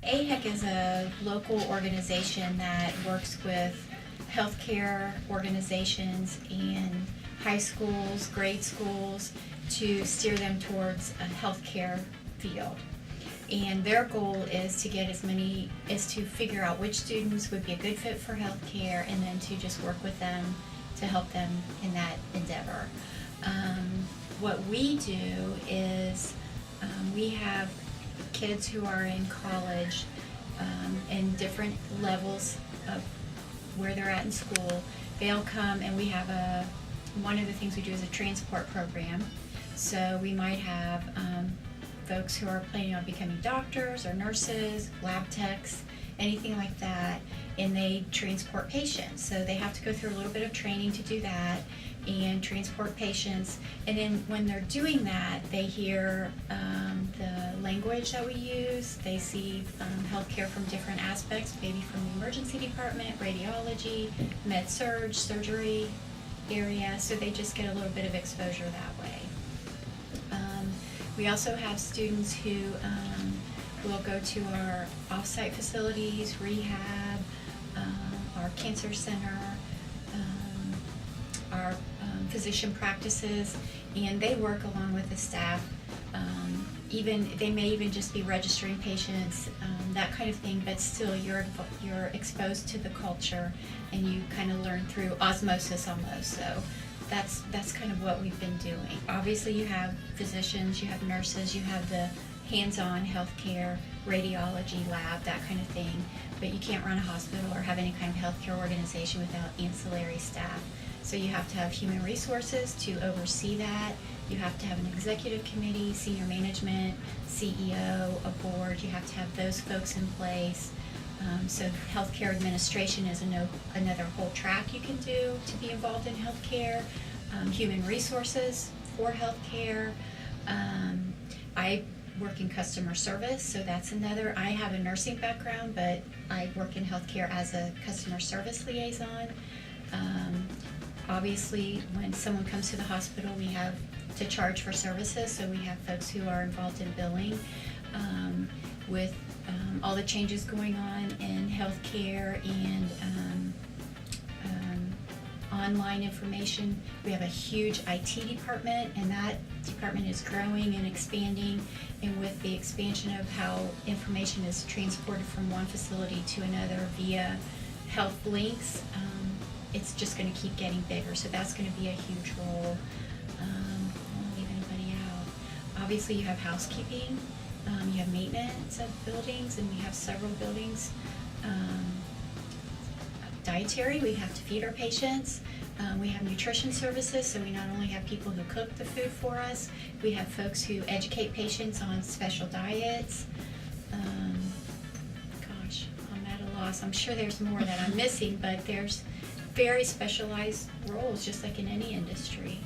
AHEC is a local organization that works with healthcare organizations and high schools, grade schools, to steer them towards a healthcare field. And their goal is to figure out which students would be a good fit for healthcare, and then to just work with them to help them in that endeavor. What we do is we have kids who are in college in different levels of where they're at in school. They'll come, and we have one of the things we do is a transport program. So we might have folks who are planning on becoming doctors or nurses, lab techs, anything like that, and they transport patients. So they have to go through a little bit of training to do that and transport patients. And then when they're doing that, they hear the language that we use. They see healthcare from different aspects, maybe from the emergency department, radiology, med surg, surgery area. So they just get a little bit of exposure that way. We also have students who will go to our off-site facilities, rehab, our cancer center, our physician practices, and they work along with the staff. They may even just be registering patients, that kind of thing, but still you're exposed to the culture, and you kind of learn through osmosis almost. So that's kind of what we've been doing. Obviously you have physicians, you have nurses, you have the hands-on healthcare, radiology, lab, that kind of thing, but you can't run a hospital or have any kind of healthcare organization without ancillary staff. So you have to have human resources to oversee that. You have to have an executive committee, senior management, CEO, a board. You have to have those folks in place. So healthcare administration is another whole track you can do to be involved in healthcare. Human resources for healthcare. I work in customer service, so that's another. I have a nursing background, but I work in healthcare as a customer service liaison. Obviously, when someone comes to the hospital, we have to charge for services, so we have folks who are involved in billing. With all the changes going on in healthcare and online information, we have a huge IT department, and that department is growing and expanding. And with the expansion of how information is transported from one facility to another via health links, it's just going to keep getting bigger. So that's going to be a huge role. I won't leave anybody out. Obviously, you have housekeeping. You have maintenance of buildings, and we have several buildings. Dietary, we have to feed our patients. We have nutrition services, so we not only have people who cook the food for us, we have folks who educate patients on special diets. Gosh, I'm at a loss. I'm sure there's more that I'm missing, but there's very specialized roles, just like in any industry.